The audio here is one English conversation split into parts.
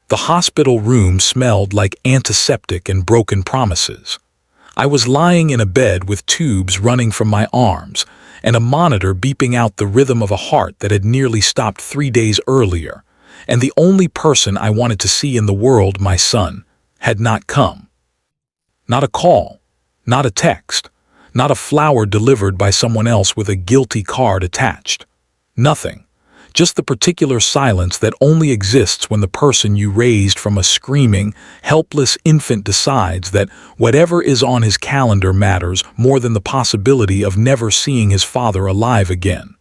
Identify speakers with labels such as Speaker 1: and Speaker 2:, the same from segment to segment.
Speaker 1: The hospital room smelled like antiseptic and broken promises. I was lying in a bed with tubes running from my arms and a monitor beeping out the rhythm of a heart that had nearly stopped 3 days earlier, and the only person I wanted to see in the world, my son, had not come. Not a call, not a text, not a flower delivered by someone else with a guilty card attached. Nothing. Just the particular silence that only exists when the person you raised from a screaming, helpless infant decides that whatever is on his calendar matters more than the possibility of never seeing his father alive again.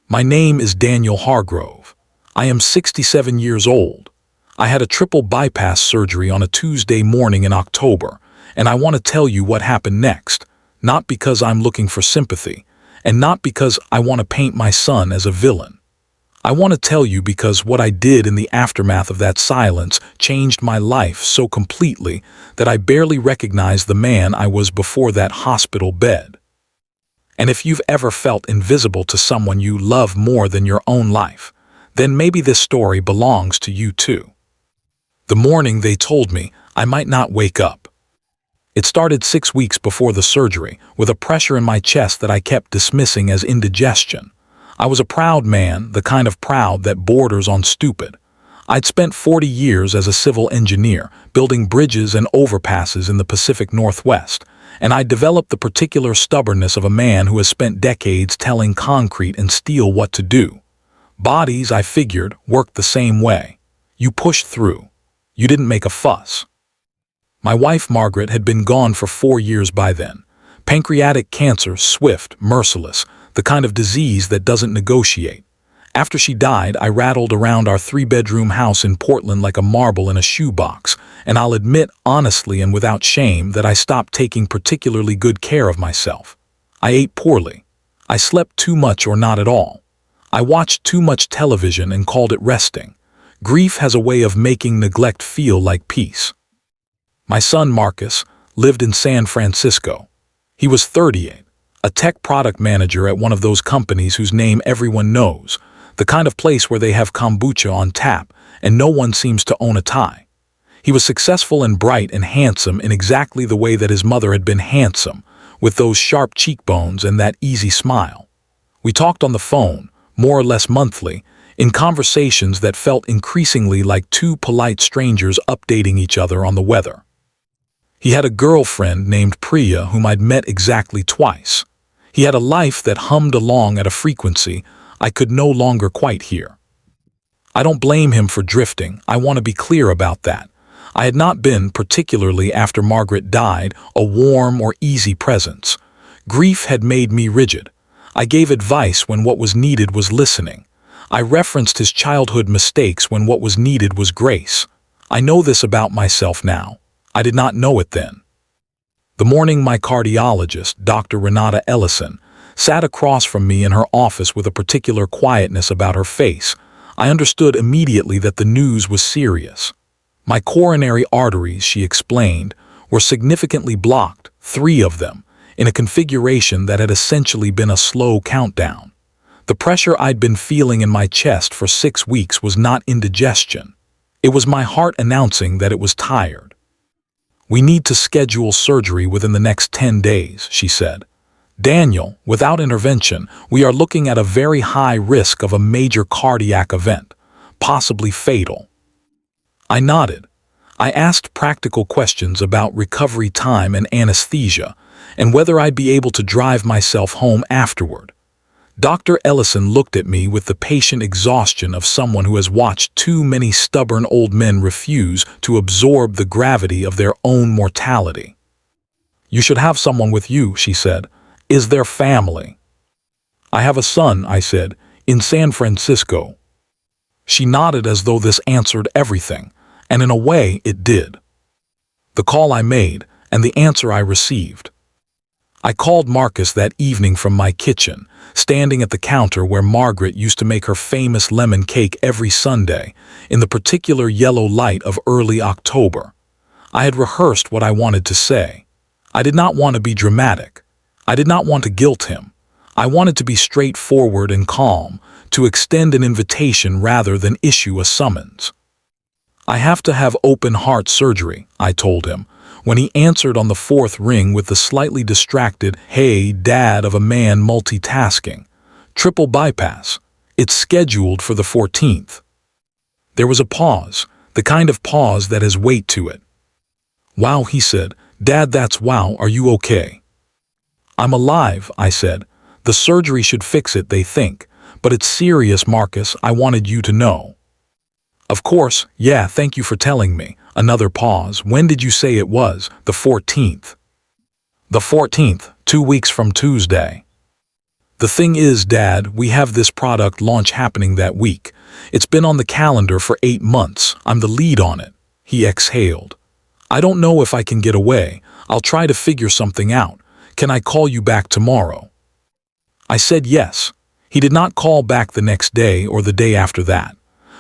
Speaker 1: My name is Daniel Hargrove. I am 67 years old. I had a triple bypass surgery on a Tuesday morning in October, and I want to tell you what happened next, not because I'm looking for sympathy, and not because I want to paint my son as a villain. I want to tell you because what I did in the aftermath of that silence changed my life so completely that I barely recognized the man I was before that hospital bed. And if you've ever felt invisible to someone you love more than your own life, then maybe this story belongs to you too. The morning they told me I might not wake up. It started 6 weeks before the surgery, with a pressure in my chest that I kept dismissing as indigestion. I was a proud man, the kind of proud that borders on stupid. I'd spent 40 years as a civil engineer, building bridges and overpasses in the Pacific Northwest, and I'd developed the particular stubbornness of a man who has spent decades telling concrete and steel what to do. Bodies, I figured, worked the same way. You pushed through. You didn't make a fuss. My wife, Margaret, had been gone for 4 years by then. Pancreatic cancer, swift, merciless, the kind of disease that doesn't negotiate. After she died, I rattled around our 3-bedroom house in Portland like a marble in a shoebox, and I'll admit honestly and without shame that I stopped taking particularly good care of myself. I ate poorly. I slept too much or not at all. I watched too much television and called it resting. Grief has a way of making neglect feel like peace. My son, Marcus, lived in San Francisco. He was 38. A tech product manager at one of those companies whose name everyone knows, the kind of place where they have kombucha on tap and no one seems to own a tie. He was successful and bright and handsome in exactly the way that his mother had been handsome, with those sharp cheekbones and that easy smile. We talked on the phone, more or less monthly, in conversations that felt increasingly like two polite strangers updating each other on the weather. He had a girlfriend named Priya whom I'd met exactly twice. He had a life that hummed along at a frequency I could no longer quite hear. I don't blame him for drifting. I want to be clear about that. I had not been, particularly after Margaret died, a warm or easy presence. Grief had made me rigid. I gave advice when what was needed was listening. I referenced his childhood mistakes when what was needed was grace. I know this about myself now. I did not know it then. The morning my cardiologist, Dr. Renata Ellison, sat across from me in her office with a particular quietness about her face, I understood immediately that the news was serious. My coronary arteries, she explained, were significantly blocked, 3 of them, in a configuration that had essentially been a slow countdown. The pressure I'd been feeling in my chest for 6 weeks was not indigestion. It was my heart announcing that it was tired. "We need to schedule surgery within the next 10 days, she said. "Daniel, without intervention, we are looking at a very high risk of a major cardiac event, possibly fatal." I nodded. I asked practical questions about recovery time and anesthesia, and whether I'd be able to drive myself home afterward. Dr. Ellison looked at me with the patient exhaustion of someone who has watched too many stubborn old men refuse to absorb the gravity of their own mortality. "You should have someone with you," she said. "Is there family?" "I have a son," I said, "in San Francisco." She nodded as though this answered everything, and in a way it did. The call I made, and the answer I received. I called Marcus that evening from my kitchen, standing at the counter where Margaret used to make her famous lemon cake every Sunday, in the particular yellow light of early October. I had rehearsed what I wanted to say. I did not want to be dramatic. I did not want to guilt him. I wanted to be straightforward and calm, to extend an invitation rather than issue a summons. I have to have open heart surgery, I told him, when he answered on the fourth ring with the slightly distracted, "Hey, Dad," of a man multitasking. "Triple bypass. It's scheduled for the 14th. There was a pause, the kind of pause that has weight to it. "Wow," he said. "Dad, that's wow. Are you okay?" "I'm alive," I said. "The surgery should fix it, they think. But it's serious, Marcus. I wanted you to know." "Of course, yeah, thank you for telling me." Another pause. "When did you say it was?" "The 14th. "The 14th, 2 weeks from Tuesday." "The thing is, Dad, we have this product launch happening that week. It's been on the calendar for 8 months. I'm the lead on it." He exhaled. "I don't know if I can get away. I'll try to figure something out. Can I call you back tomorrow?" I said yes. He did not call back the next day or the day after that.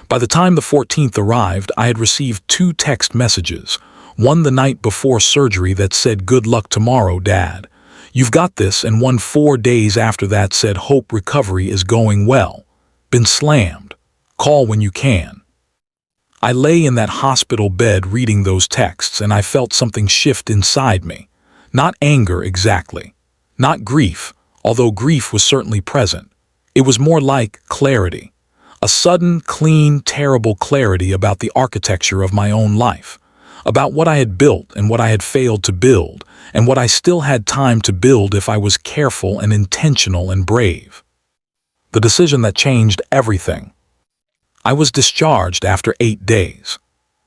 Speaker 1: By the time the 14th arrived, I had received 2 text messages, one the night before surgery that said, "Good luck tomorrow, Dad. You've got this," and one 4 days after that said, "Hope recovery is going well. Been slammed. Call when you can." I lay in that hospital bed reading those texts, and I felt something shift inside me. Not anger exactly. Not grief, although grief was certainly present. It was more like clarity. A sudden, clean, terrible clarity about the architecture of my own life, about what I had built and what I had failed to build, and what I still had time to build if I was careful and intentional and brave. The decision that changed everything. I was discharged after 8 days.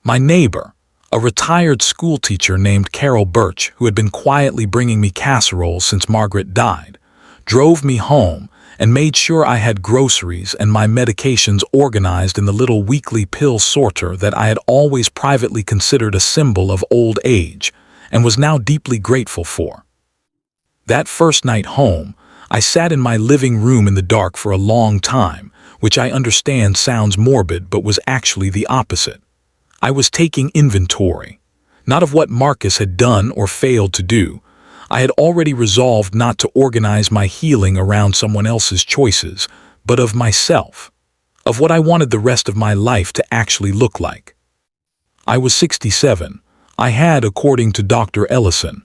Speaker 1: My neighbor, a retired schoolteacher named Carol Birch, who had been quietly bringing me casseroles since Margaret died, drove me home and made sure I had groceries and my medications organized in the little weekly pill sorter that I had always privately considered a symbol of old age and was now deeply grateful for. That first night home, I sat in my living room in the dark for a long time, which I understand sounds morbid but was actually the opposite. I was taking inventory, not of what Marcus had done or failed to do. I had already resolved not to organize my healing around someone else's choices, but of myself, of what I wanted the rest of my life to actually look like. I was 67. I had, according to Dr. Ellison,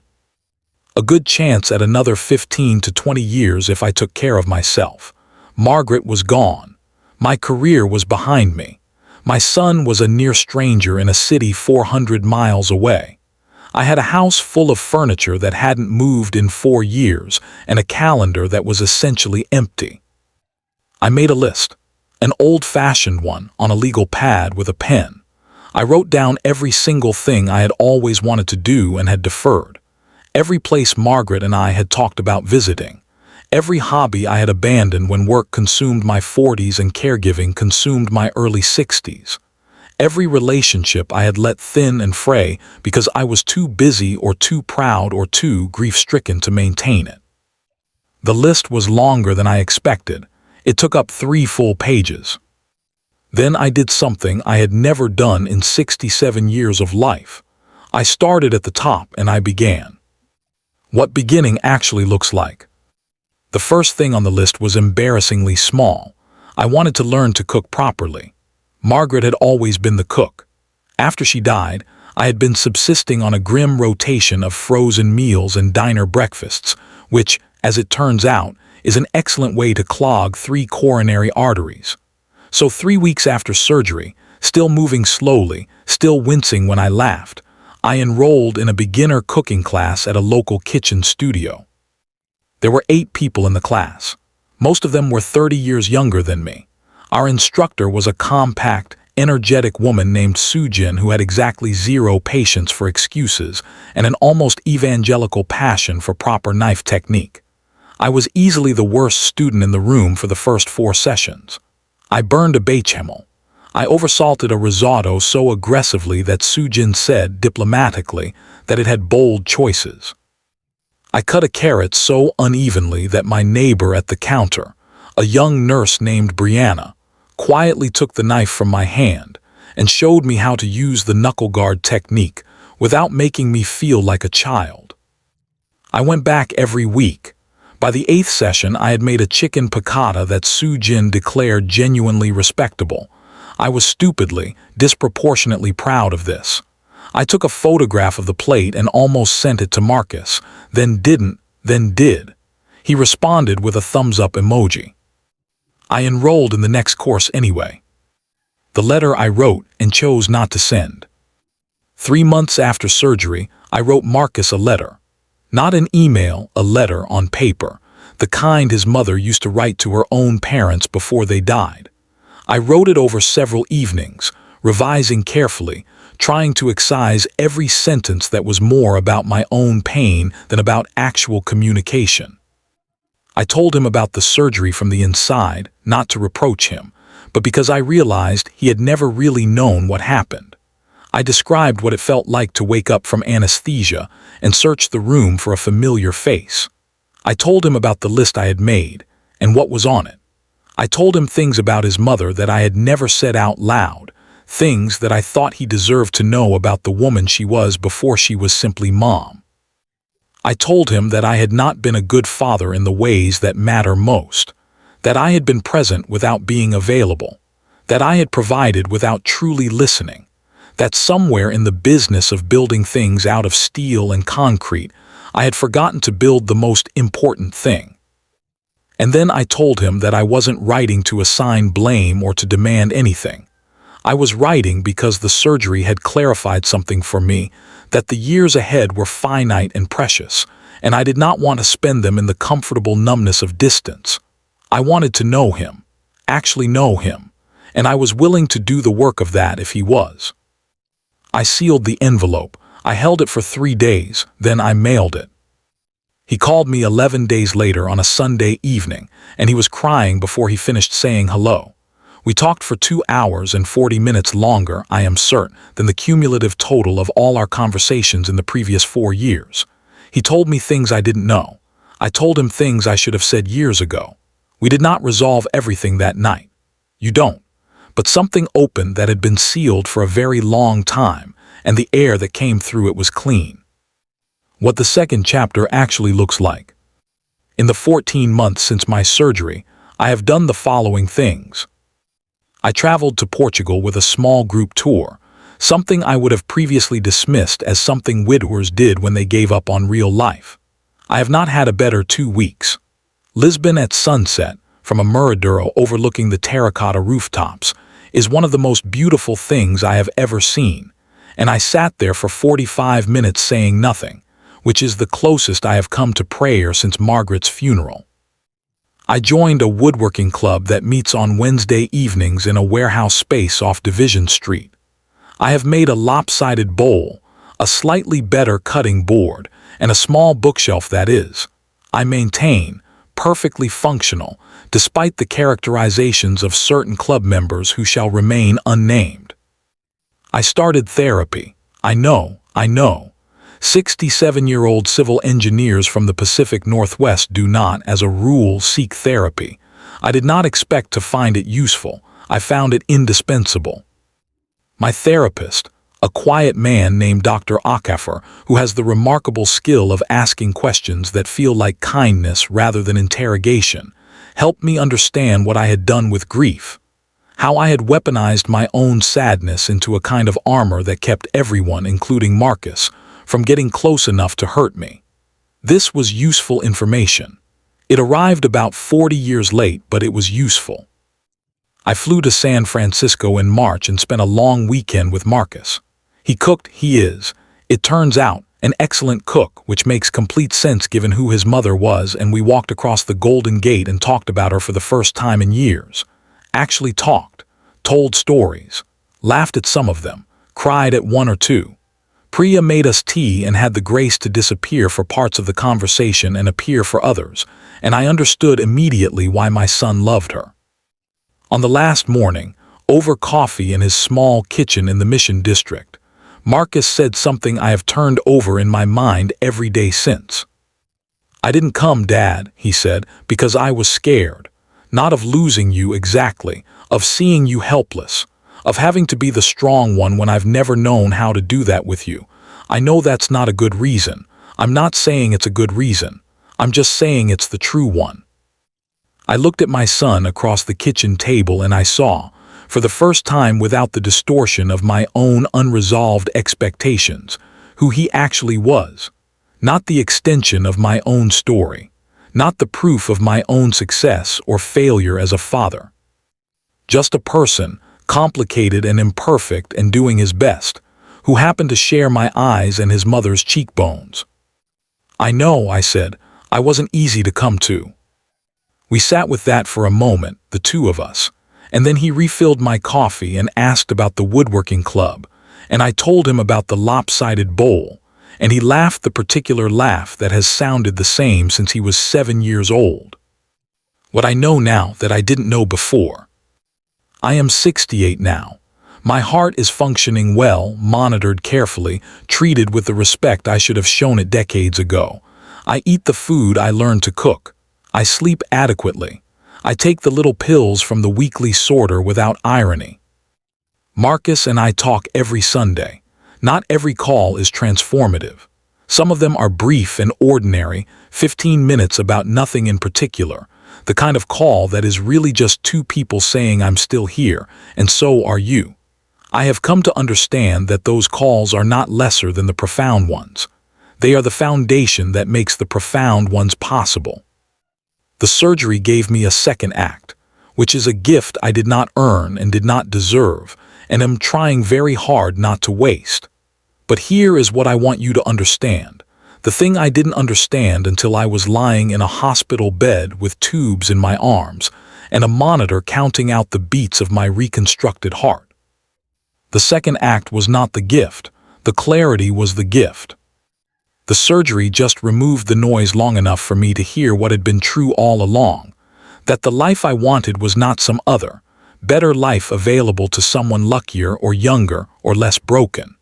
Speaker 1: a good chance at another 15 to 20 years if I took care of myself. Margaret was gone. My career was behind me. My son was a near stranger in a city 400 miles away. I had a house full of furniture that hadn't moved in 4 years and a calendar that was essentially empty. I made a list, an old-fashioned one on a legal pad with a pen. I wrote down every single thing I had always wanted to do and had deferred, every place Margaret and I had talked about visiting, every hobby I had abandoned when work consumed my 40s and caregiving consumed my early 60s. Every relationship I had let thin and fray because I was too busy or too proud or too grief-stricken to maintain it. The list was longer than I expected. It took up 3 full pages. Then I did something I had never done in 67 years of life. I started at the top and I began. What beginning actually looks like. The first thing on the list was embarrassingly small. I wanted to learn to cook properly. Margaret had always been the cook. After she died, I had been subsisting on a grim rotation of frozen meals and diner breakfasts, which, as it turns out, is an excellent way to clog 3 coronary arteries. So 3 weeks after surgery, still moving slowly, still wincing when I laughed, I enrolled in a beginner cooking class at a local kitchen studio. There were 8 people in the class. Most of them were 30 years younger than me. Our instructor was a compact, energetic woman named Sujin who had exactly 0 patience for excuses and an almost evangelical passion for proper knife technique. I was easily the worst student in the room for the first 4 sessions. I burned a bechamel. I oversalted a risotto so aggressively that Sujin said, diplomatically, that it had bold choices. I cut a carrot so unevenly that my neighbor at the counter, a young nurse named Brianna, quietly took the knife from my hand and showed me how to use the knuckle guard technique without making me feel like a child. I went back every week. By the 8th session, I had made a chicken piccata that Sujin declared genuinely respectable. I was stupidly, disproportionately proud of this. I took a photograph of the plate and almost sent it to Marcus, then didn't, then did. He responded with a thumbs-up emoji. I enrolled in the next course anyway. The letter I wrote and chose not to send. 3 months after surgery, I wrote Marcus a letter. Not an email, a letter on paper, the kind his mother used to write to her own parents before they died. I wrote it over several evenings, revising carefully, trying to excise every sentence that was more about my own pain than about actual communication. I told him about the surgery from the inside, not to reproach him, but because I realized he had never really known what happened. I described what it felt like to wake up from anesthesia and search the room for a familiar face. I told him about the list I had made and what was on it. I told him things about his mother that I had never said out loud, things that I thought he deserved to know about the woman she was before she was simply Mom. I told him that I had not been a good father in the ways that matter most, that I had been present without being available, that I had provided without truly listening, that somewhere in the business of building things out of steel and concrete, I had forgotten to build the most important thing. And then I told him that I wasn't writing to assign blame or to demand anything. I was writing because the surgery had clarified something for me, that the years ahead were finite and precious, and I did not want to spend them in the comfortable numbness of distance. I wanted to know him, actually know him, and I was willing to do the work of that if he was. I sealed the envelope. I held it for 3 days, then I mailed it. He called me 11 days later on a Sunday evening, and he was crying before he finished saying hello. We talked for 2 hours and 40 minutes longer, I am certain, than the cumulative total of all our conversations in the previous 4 years. He told me things I didn't know. I told him things I should have said years ago. We did not resolve everything that night. You don't. But something opened that had been sealed for a very long time, and the air that came through it was clean. What the second chapter actually looks like. In the 14 months since my surgery, I have done the following things. I traveled to Portugal with a small group tour, something I would have previously dismissed as something widowers did when they gave up on real life. I have not had a better 2 weeks. Lisbon at sunset, from a Muradouro overlooking the terracotta rooftops, is one of the most beautiful things I have ever seen, and I sat there for 45 minutes saying nothing, which is the closest I have come to prayer since Margaret's funeral. I joined a woodworking club that meets on Wednesday evenings in a warehouse space off Division Street. I have made a lopsided bowl, a slightly better cutting board, and a small bookshelf that is, I maintain, perfectly functional, despite the characterizations of certain club members who shall remain unnamed. I started therapy. I know. 67-year-old civil engineers from the Pacific Northwest do not, as a rule, seek therapy. I did not expect to find it useful. I found it indispensable. My therapist, a quiet man named Dr. Akafer, who has the remarkable skill of asking questions that feel like kindness rather than interrogation, helped me understand what I had done with grief, how I had weaponized my own sadness into a kind of armor that kept everyone, including Marcus, from getting close enough to hurt me. This was useful information. It arrived about 40 years late, but it was useful. I flew to San Francisco in March and spent a long weekend with Marcus. He cooked, he is, it turns out, an excellent cook, which makes complete sense given who his mother was, and we walked across the Golden Gate and talked about her for the first time in years. Actually talked, told stories, laughed at some of them, cried at one or two. Priya made us tea and had the grace to disappear for parts of the conversation and appear for others, and I understood immediately why my son loved her. On the last morning, over coffee in his small kitchen in the Mission District, Marcus said something I have turned over in my mind every day since. "I didn't come, Dad," he said, "because I was scared. Not of losing you exactly, of seeing you helpless, of having to be the strong one when I've never known how to do that with you. I know that's not a good reason. I'm not saying it's a good reason. I'm just saying it's the true one." I looked at my son across the kitchen table and I saw, for the first time without the distortion of my own unresolved expectations, who he actually was. Not the extension of my own story, not the proof of my own success or failure as a father. Just a person, complicated and imperfect and doing his best, who happened to share my eyes and his mother's cheekbones. I know, I said, I wasn't easy to come to. We sat with that for a moment, the two of us, and then he refilled my coffee and asked about the woodworking club, and I told him about the lopsided bowl, and he laughed the particular laugh that has sounded the same since he was 7 years old. What I know now that I didn't know before. I am 68 now. My heart is functioning well, monitored carefully, treated with the respect I should have shown it decades ago. I eat the food I learned to cook. I sleep adequately. I take the little pills from the weekly sorter without irony. Marcus and I talk every Sunday. Not every call is transformative. Some of them are brief and ordinary, 15 minutes about nothing in particular, the kind of call that is really just two people saying I'm still here, and so are you. I have come to understand that those calls are not lesser than the profound ones. They are the foundation that makes the profound ones possible. The surgery gave me a second act, which is a gift I did not earn and did not deserve, and am trying very hard not to waste. But here is what I want you to understand. The thing I didn't understand until I was lying in a hospital bed with tubes in my arms and a monitor counting out the beats of my reconstructed heart. The second act was not the gift. The clarity was the gift. The surgery just removed the noise long enough for me to hear what had been true all along, that the life I wanted was not some other, better life available to someone luckier or younger or less broken.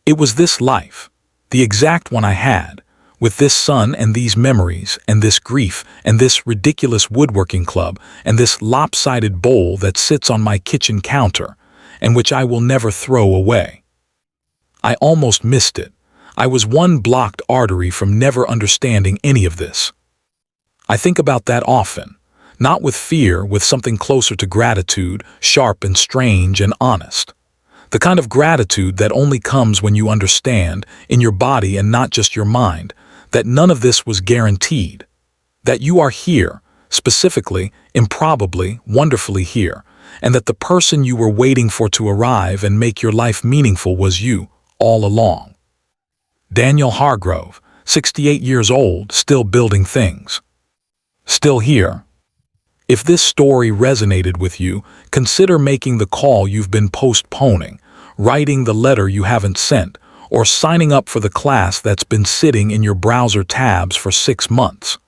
Speaker 1: It was this life, the exact one I had, with this son and these memories and this grief and this ridiculous woodworking club and this lopsided bowl that sits on my kitchen counter and which I will never throw away. I almost missed it. I was one blocked artery from never understanding any of this. I think about that often, not with fear, with something closer to gratitude, sharp and strange and honest. The kind of gratitude that only comes when you understand, in your body and not just your mind, that none of this was guaranteed. That you are here, specifically, improbably, wonderfully here, and that the person you were waiting for to arrive and make your life meaningful was you, all along. Daniel Hargrove, 68 years old, still building things. Still here. If this story resonated with you, consider making the call you've been postponing, writing the letter you haven't sent, or signing up for the class that's been sitting in your browser tabs for 6 months.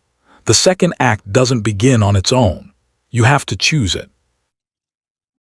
Speaker 1: The second act doesn't begin on its own. You have to choose it.